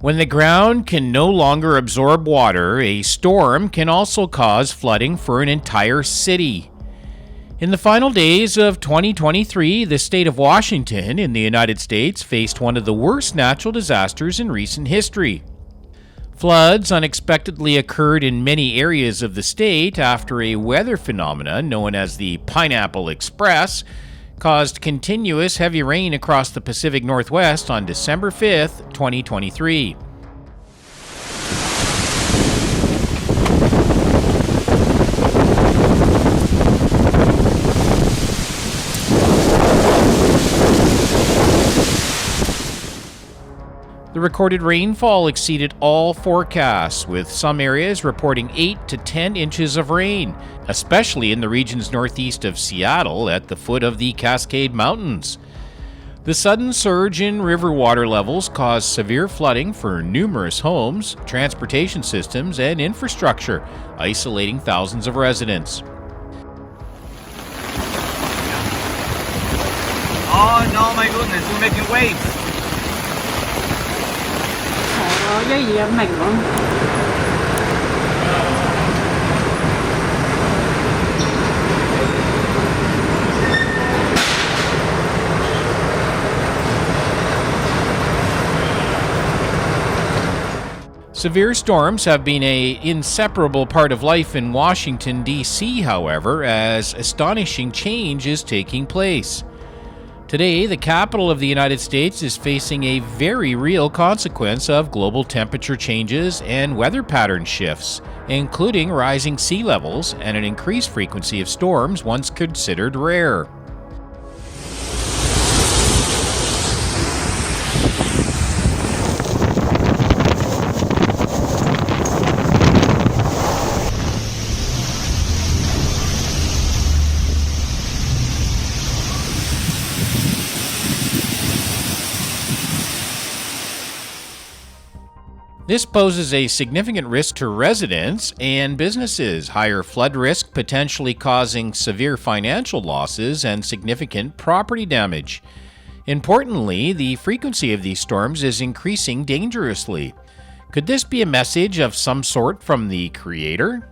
When the ground can no longer absorb water, a storm can also cause flooding for an entire city. In the final days of 2023, the state of Washington in the United States faced one of the worst natural disasters in recent history. Floods unexpectedly occurred in many areas of the state after a weather phenomenon known as the Pineapple Express caused continuous heavy rain across the Pacific Northwest on December 5th, 2023. The recorded rainfall exceeded all forecasts, with some areas reporting 8 to 10 inches of rain, especially in the regions northeast of Seattle at the foot of the Cascade Mountains. The sudden surge in river water levels caused severe flooding for numerous homes, transportation systems, and infrastructure, isolating thousands of residents. Oh no, my goodness, we're making waves. Severe storms have been an inseparable part of life in Washington, D.C., however, as astonishing change is taking place. Today, the capital of the United States is facing a very real consequence of global temperature changes and weather pattern shifts, including rising sea levels and an increased frequency of storms once considered rare. This poses a significant risk to residents and businesses, higher flood risk potentially causing severe financial losses and significant property damage. Importantly, the frequency of these storms is increasing dangerously. Could this be a message of some sort from the Creator?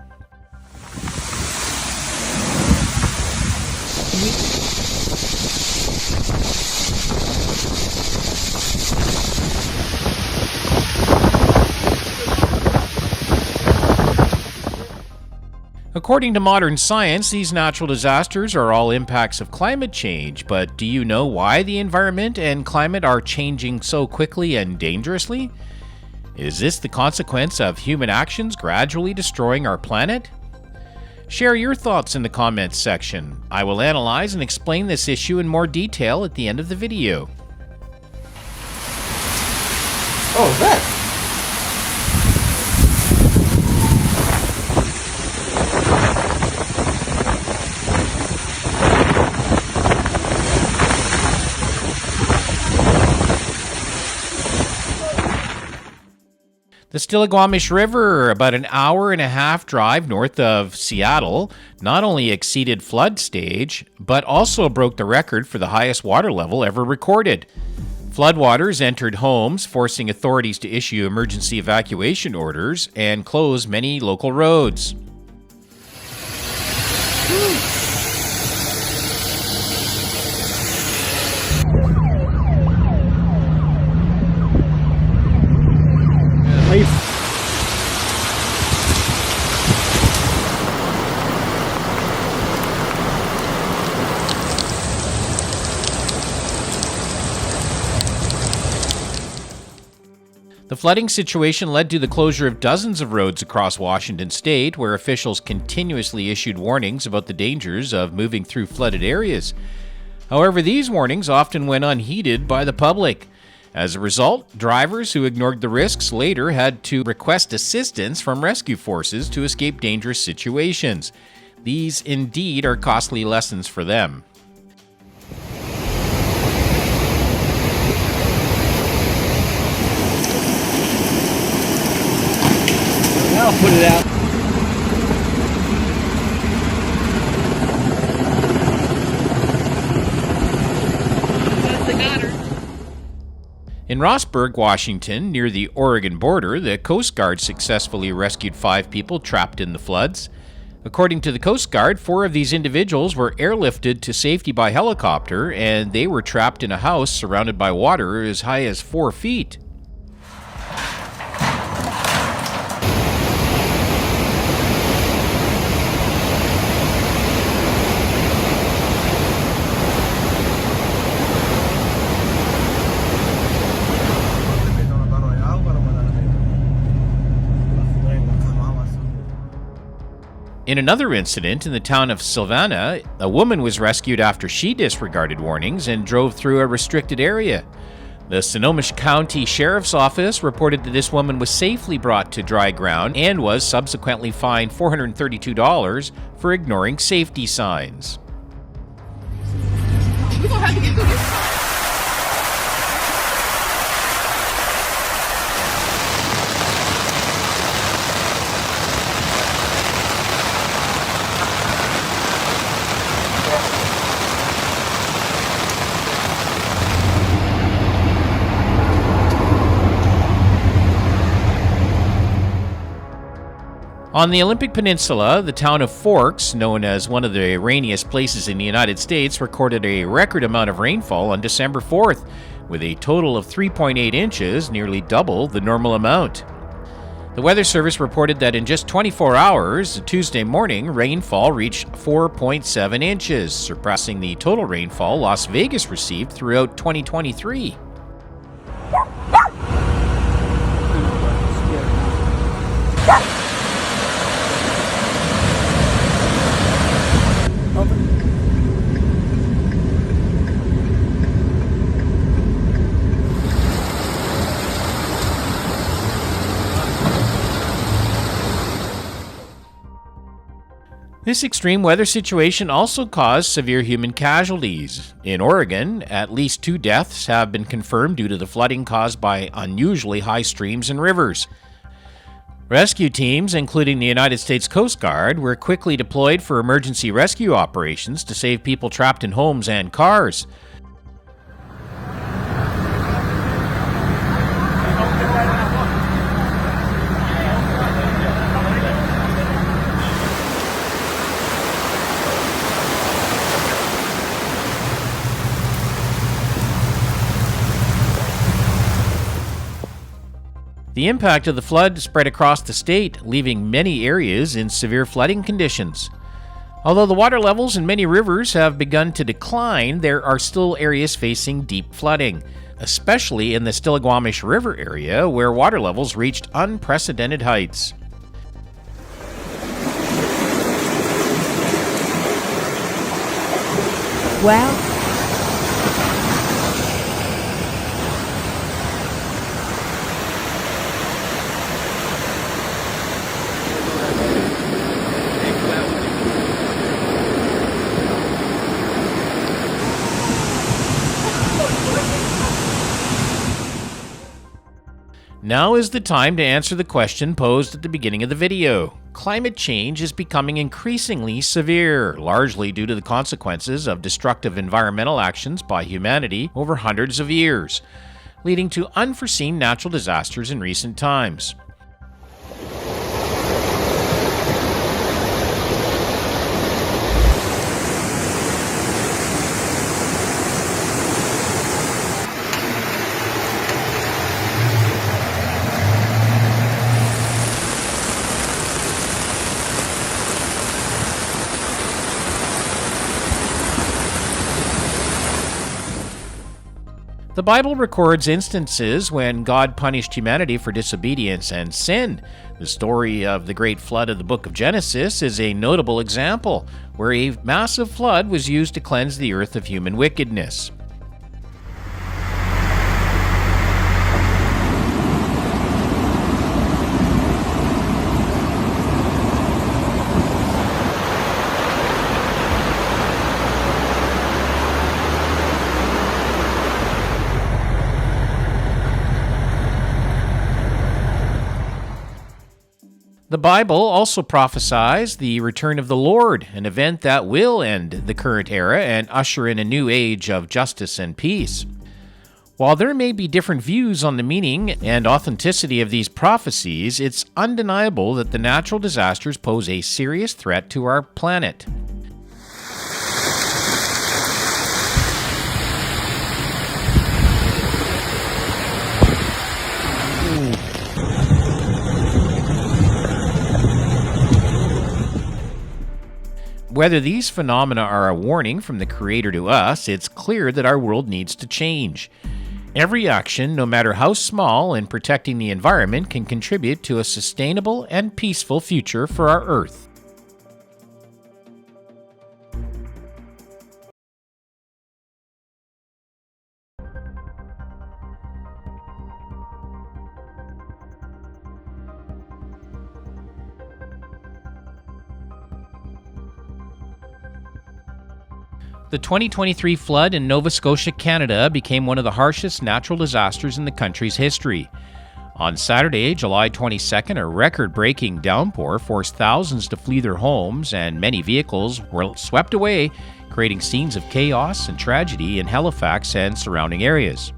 According to modern science, these natural disasters are all impacts of climate change, but do you know why the environment and climate are changing so quickly and dangerously? Is this the consequence of human actions gradually destroying our planet? Share your thoughts in the comments section. I will analyze and explain this issue in more detail at the end of the video. Oh, that! The Stillaguamish River, about an hour-and-a-half drive north of Seattle, not only exceeded flood stage, but also broke the record for the highest water level ever recorded. Floodwaters entered homes, forcing authorities to issue emergency evacuation orders and close many local roads. The flooding situation led to the closure of dozens of roads across Washington state, where officials continuously issued warnings about the dangers of moving through flooded areas. However, these warnings often went unheeded by the public. As a result, drivers who ignored the risks later had to request assistance from rescue forces to escape dangerous situations. These indeed are costly lessons for them. I'll put it out. In Rossburg, Washington, near the Oregon border, the Coast Guard successfully rescued 5 people trapped in the floods. According to the Coast Guard, 4 of these individuals were airlifted to safety by helicopter, and they were trapped in a house surrounded by water as high as 4 feet. In another incident in the town of Savannah, a woman was rescued after she disregarded warnings and drove through a restricted area. The Sonoma County Sheriff's Office reported that this woman was safely brought to dry ground and was subsequently fined $432 for ignoring safety signs. We're gonna have to get through this. On the Olympic Peninsula, the town of Forks, known as one of the rainiest places in the United States, recorded a record amount of rainfall on December 4th, with a total of 3.8 inches, nearly double the normal amount. The Weather Service reported that in just 24 hours, Tuesday morning, rainfall reached 4.7 inches, surpassing the total rainfall Las Vegas received throughout 2023. This extreme weather situation also caused severe human casualties. In Oregon, at least 2 deaths have been confirmed due to the flooding caused by unusually high streams and rivers. Rescue teams, including the United States Coast Guard, were quickly deployed for emergency rescue operations to save people trapped in homes and cars. The impact of the flood spread across the state, leaving many areas in severe flooding conditions. Although the water levels in many rivers have begun to decline, there are still areas facing deep flooding, especially in the Stillaguamish River area, where water levels reached unprecedented heights. Well, now is the time to answer the question posed at the beginning of the video. Climate change is becoming increasingly severe, largely due to the consequences of destructive environmental actions by humanity over hundreds of years, leading to unforeseen natural disasters in recent times. The Bible records instances when God punished humanity for disobedience and sin. The story of the great flood of the book of Genesis is a notable example, where a massive flood was used to cleanse the earth of human wickedness. The Bible also prophesies the return of the Lord, an event that will end the current era and usher in a new age of justice and peace. While there may be different views on the meaning and authenticity of these prophecies, it's undeniable that the natural disasters pose a serious threat to our planet. Whether these phenomena are a warning from the Creator to us, it's clear that our world needs to change. Every action, no matter how small, in protecting the environment can contribute to a sustainable and peaceful future for our Earth. The 2023 flood in Nova Scotia, Canada became one of the harshest natural disasters in the country's history. On Saturday, July 22nd, a record-breaking downpour forced thousands to flee their homes, and many vehicles were swept away, creating scenes of chaos and tragedy in Halifax and surrounding areas.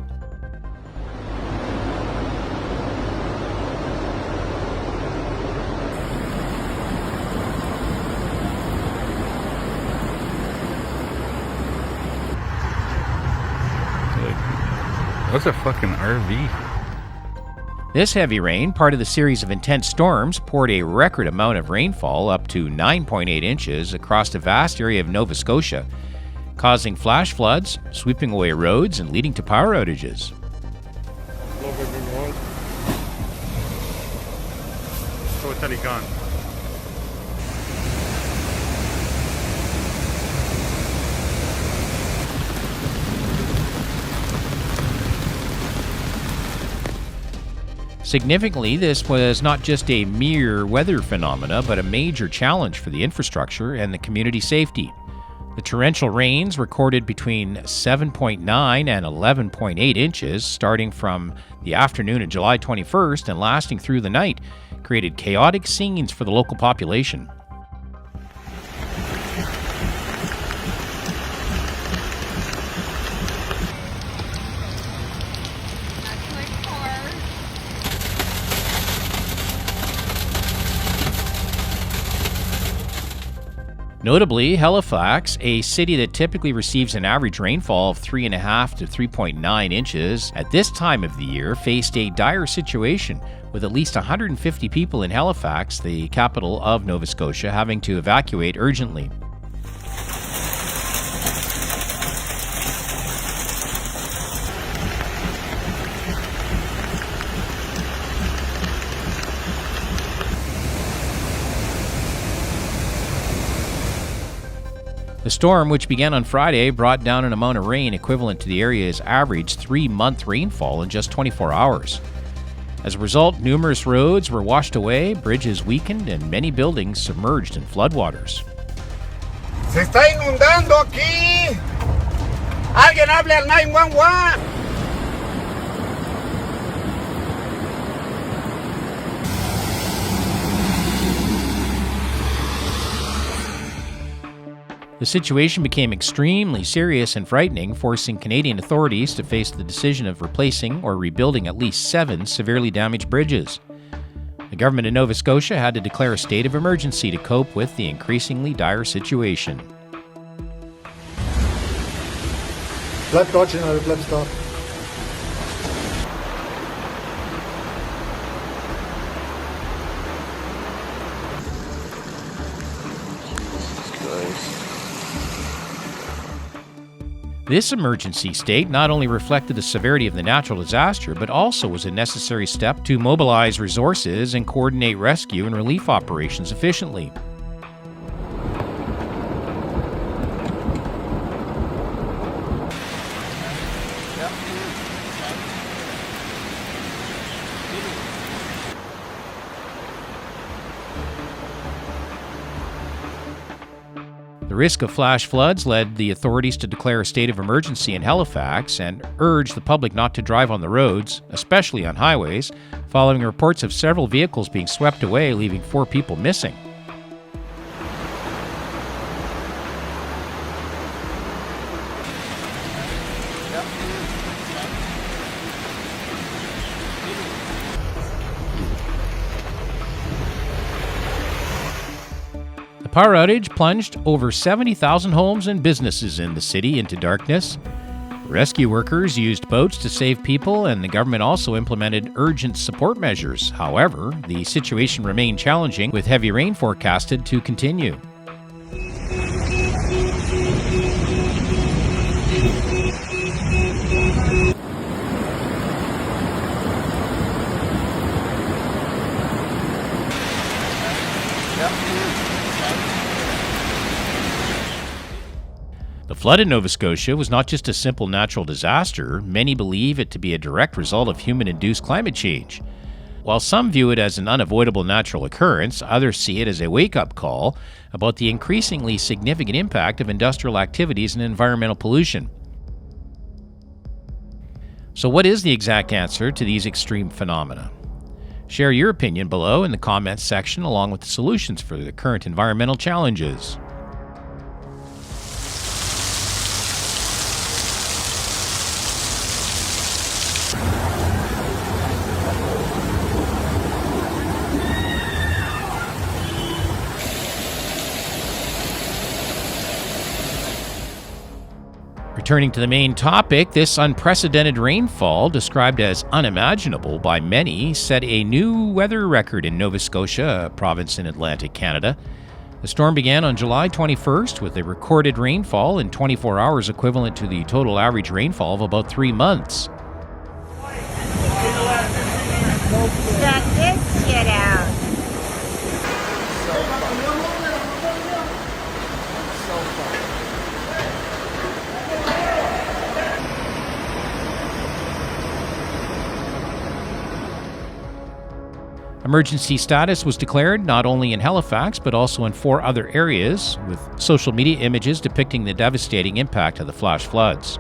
What's a fucking RV? This heavy rain, part of the series of intense storms, poured a record amount of rainfall, up to 9.8 inches, across a vast area of Nova Scotia, causing flash floods, sweeping away roads, and leading to power outages. Significantly, this was not just a mere weather phenomena, but a major challenge for the infrastructure and the community safety. The torrential rains recorded between 7.9 and 11.8 inches, starting from the afternoon of July 21st and lasting through the night, created chaotic scenes for the local population. Notably, Halifax, a city that typically receives an average rainfall of 3.5 to 3.9 inches, at this time of the year faced a dire situation, with at least 150 people in Halifax, the capital of Nova Scotia, having to evacuate urgently. The storm, which began on Friday, brought down an amount of rain equivalent to the area's average 3-month rainfall in just 24 hours. As a result, numerous roads were washed away, bridges weakened, and many buildings submerged in floodwaters. ¡Se está inundando aquí! ¡Alguien hable al 911! The situation became extremely serious and frightening, forcing Canadian authorities to face the decision of replacing or rebuilding at least 7 severely damaged bridges. The government of Nova Scotia had to declare a state of emergency to cope with the increasingly dire situation. Bleib dort stehen, oder bleibst dort. This emergency state not only reflected the severity of the natural disaster, but also was a necessary step to mobilize resources and coordinate rescue and relief operations efficiently. The risk of flash floods led the authorities to declare a state of emergency in Halifax and urge the public not to drive on the roads, especially on highways, following reports of several vehicles being swept away, leaving 4 people missing. power outage plunged over 70,000 homes and businesses in the city into darkness. Rescue workers used boats to save people, and the government also implemented urgent support measures. However, the situation remained challenging, with heavy rain forecasted to continue. The flood in Nova Scotia was not just a simple natural disaster. Many believe it to be a direct result of human-induced climate change. While some view it as an unavoidable natural occurrence, others see it as a wake-up call about the increasingly significant impact of industrial activities and environmental pollution. So what is the exact answer to these extreme phenomena? Share your opinion below in the comments section, along with the solutions for the current environmental challenges. Returning to the main topic, this unprecedented rainfall, described as unimaginable by many, set a new weather record in Nova Scotia, a province in Atlantic Canada. The storm began on July 21st with a recorded rainfall in 24 hours equivalent to the total average rainfall of about 3 months. Check this shit out. Emergency status was declared not only in Halifax but also in 4 other areas, with social media images depicting the devastating impact of the flash floods.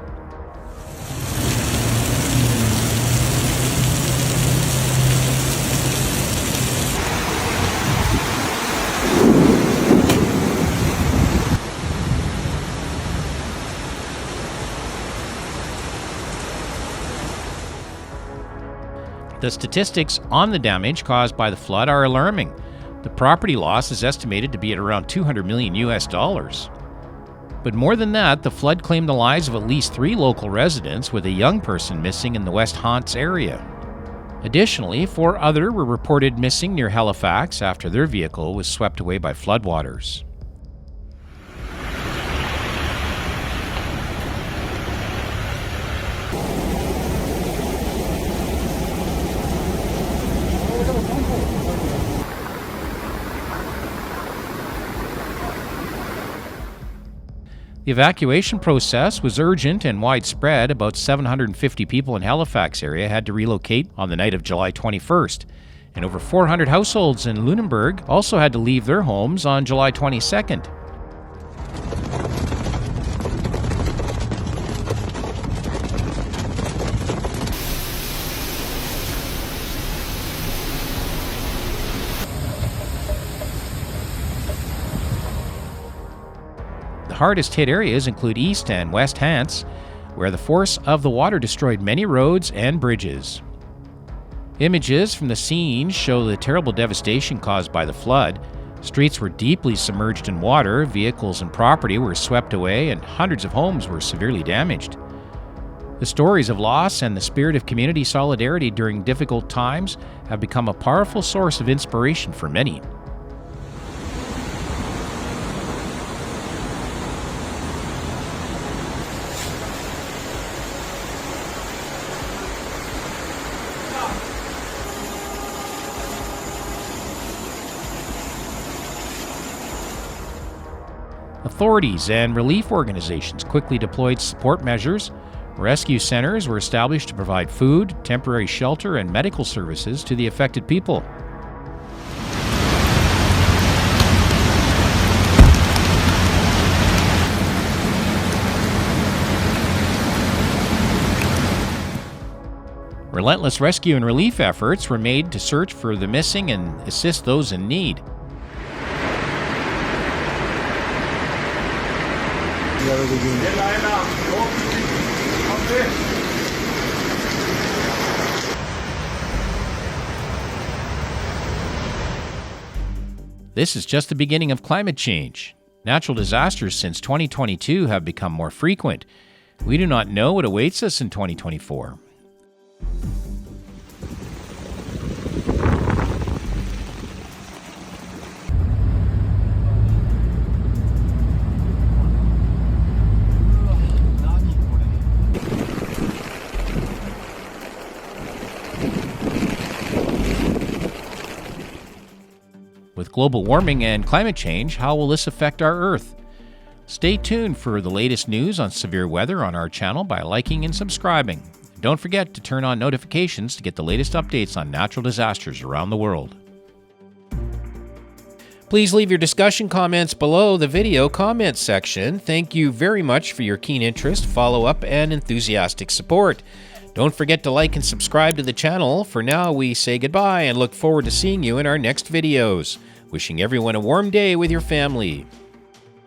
The statistics on the damage caused by the flood are alarming. The property loss is estimated to be at around $200 million. But more than that, the flood claimed the lives of at least 3 local residents, with a young person missing in the West Hants area. Additionally, 4 others were reported missing near Halifax after their vehicle was swept away by floodwaters. The evacuation process was urgent and widespread. About 750 people in Halifax area had to relocate on the night of July 21st, and over 400 households in Lunenburg also had to leave their homes on July 22nd. The hardest hit areas include East and West Hants, where the force of the water destroyed many roads and bridges. Images from the scene show the terrible devastation caused by the flood. Streets were deeply submerged in water, vehicles and property were swept away, and hundreds of homes were severely damaged. The stories of loss and the spirit of community solidarity during difficult times have become a powerful source of inspiration for many. Authorities and relief organizations quickly deployed support measures. Rescue centers were established to provide food, temporary shelter, and medical services to the affected people. Relentless rescue and relief efforts were made to search for the missing and assist those in need. This is just the beginning of climate change. Natural disasters since 2022 have become more frequent. We do not know what awaits us in 2024. With global warming and climate change, how will this affect our Earth? Stay tuned for the latest news on severe weather on our channel by liking and subscribing. Don't forget to turn on notifications to get the latest updates on natural disasters around the world. Please leave your discussion comments below the video comments section. Thank you very much for your keen interest, follow-up, and enthusiastic support. Don't forget to like and subscribe to the channel. For now, we say goodbye and look forward to seeing you in our next videos. Wishing everyone a warm day with your family.